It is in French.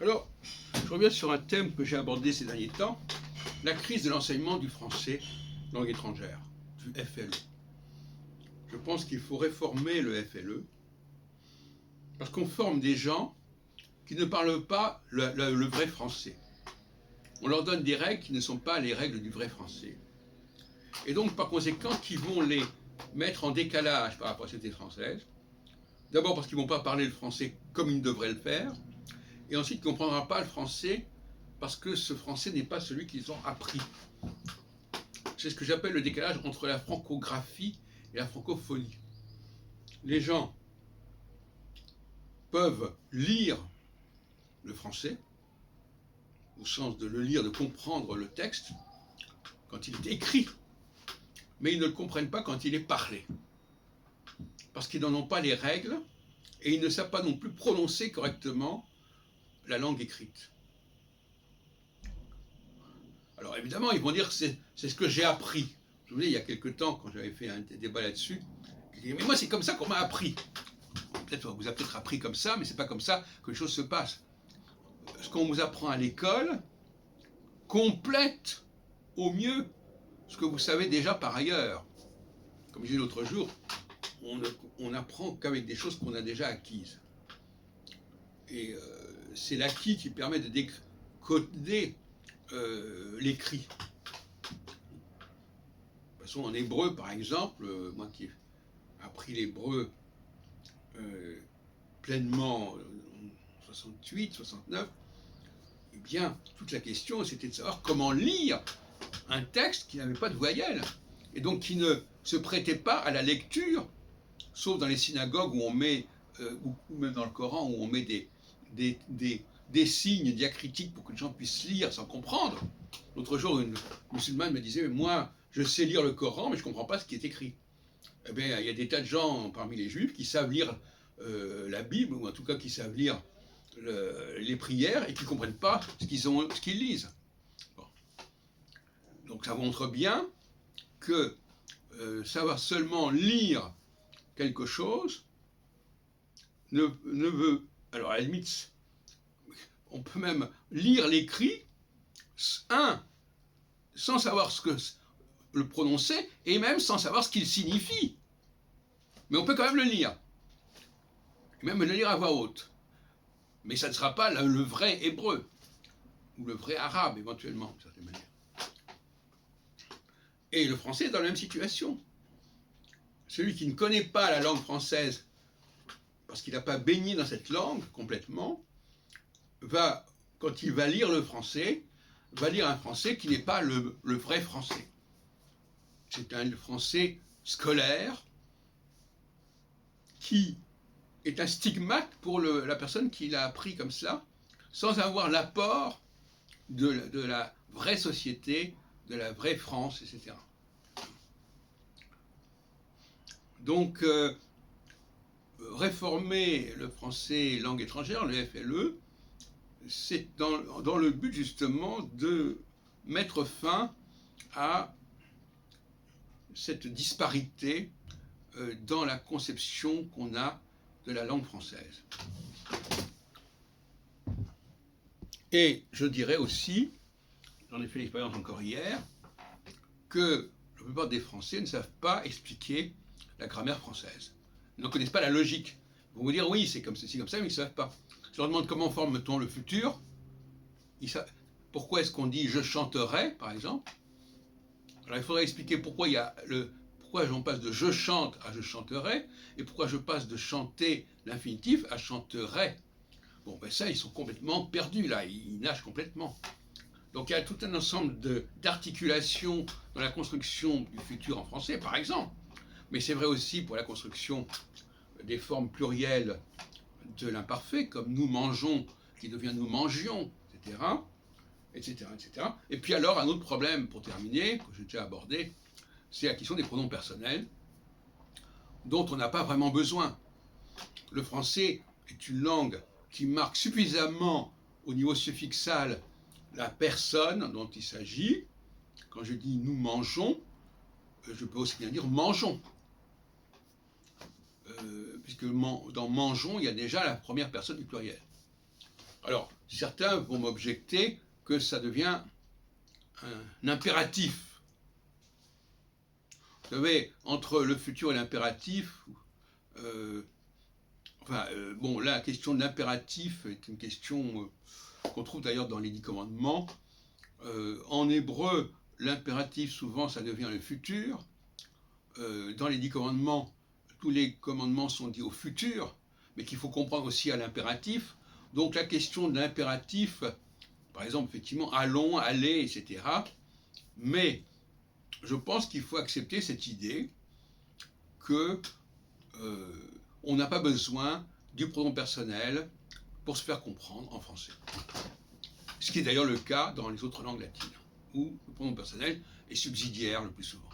Alors, je reviens sur un thème que j'ai abordé ces derniers temps, la crise de l'enseignement du français langue étrangère, du FLE. Je pense qu'il faut réformer le FLE, parce qu'on forme des gens qui ne parlent pas le vrai français. On leur donne des règles qui ne sont pas les règles du vrai français. Et donc, par conséquent, qui vont les mettre en décalage par rapport à la société française. D'abord parce qu'ils ne vont pas parler le français comme ils devraient le faire, et ensuite qu'ils ne comprendront pas le français parce que ce français n'est pas celui qu'ils ont appris. C'est ce que j'appelle le décalage entre la francographie et la francophonie. Les gens peuvent lire le français, au sens de le lire, de comprendre le texte, quand il est écrit, mais ils ne le comprennent pas quand il est parlé. Parce qu'ils n'en ont pas les règles, et ils ne savent pas non plus prononcer correctement la langue écrite. Alors évidemment, ils vont dire que c'est ce que j'ai appris. Je vous souviens, il y a quelque temps, quand j'avais fait un débat là-dessus, je disais, mais moi c'est comme ça qu'on m'a appris. Peut-être vous a peut-être appris comme ça, mais c'est pas comme ça que les choses se passent. Ce qu'on vous apprend à l'école complète au mieux ce que vous savez déjà par ailleurs. Comme je disais l'autre jour, on n'apprend qu'avec des choses qu'on a déjà acquises. Et c'est l'acquis qui permet de décoder l'écrit. De toute façon, en hébreu, par exemple, moi qui ai appris l'hébreu pleinement en 68, 69, eh bien, toute la question, c'était de savoir comment lire un texte qui n'avait pas de voyelles, et donc qui ne se prêtait pas à la lecture, sauf dans les synagogues où on met, ou même dans le Coran, où on met des signes diacritiques pour que les gens puissent lire sans comprendre. L'autre jour, une musulmane me disait, moi, je sais lire le Coran, mais je ne comprends pas ce qui est écrit. Eh bien, il y a des tas de gens parmi les juifs qui savent lire la Bible, ou en tout cas qui savent lire les prières, et qui ne comprennent pas ce qu'ils lisent. Bon. Donc ça montre bien que savoir seulement lire quelque chose ne veut... Alors à la limite, on peut même lire l'écrit, sans savoir ce que le prononcer, et même sans savoir ce qu'il signifie. Mais on peut quand même le lire. Et même le lire à voix haute. Mais ça ne sera pas le vrai hébreu, ou le vrai arabe, éventuellement, d'une certaine manière. Et le français est dans la même situation. Celui qui ne connaît pas la langue française, parce qu'il n'a pas baigné dans cette langue complètement, va, quand il va lire le français, va lire un français qui n'est pas le vrai français. C'est un français scolaire qui est un stigmate pour la personne qui l'a appris comme cela, sans avoir l'apport de la vraie société, de la vraie France, etc. Donc, réformer le français langue étrangère, le FLE, c'est dans le but justement de mettre fin à cette disparité dans la conception qu'on a de la langue française. Et je dirais aussi, j'en ai fait l'expérience encore hier, que la plupart des Français ne savent pas expliquer la grammaire française. Ils ne connaissent pas la logique. Ils vont vous dire oui, c'est comme ceci, comme ça, mais ils ne savent pas. Je leur demande comment forme-t-on le futur. Pourquoi est-ce qu'on dit je chanterai, par exemple. Alors il faudrait expliquer pourquoi on passe de je chante à je chanterai, et pourquoi je passe de chanter l'infinitif à chanterai. Bon, ben ça, ils sont complètement perdus, là, ils nagent complètement. Donc il y a tout un ensemble d'articulations dans la construction du futur en français, par exemple. Mais c'est vrai aussi pour la construction des formes plurielles de l'imparfait, comme nous mangeons, qui devient nous mangions, etc., etc., etc. Et puis alors, un autre problème, pour terminer, que j'ai déjà abordé, c'est la question des pronoms personnels, dont on n'a pas vraiment besoin. Le français est une langue qui marque suffisamment au niveau suffixal la personne dont il s'agit. Quand je dis nous mangeons, je peux aussi bien dire mangeons. Puisque dans mangeons, il y a déjà la première personne du pluriel. Alors, certains vont m'objecter que ça devient un impératif. Vous savez, entre le futur et l'impératif, bon, là, la question de l'impératif est une question qu'on trouve d'ailleurs dans les 10 commandements. En hébreu, l'impératif, souvent, ça devient le futur. Dans les 10 commandements, tous les commandements sont dits au futur, mais qu'il faut comprendre aussi à l'impératif. Donc la question de l'impératif, par exemple, effectivement, allons, allez, etc. Mais je pense qu'il faut accepter cette idée que on n'a pas besoin du pronom personnel pour se faire comprendre en français. Ce qui est d'ailleurs le cas dans les autres langues latines, où le pronom personnel est subsidiaire le plus souvent.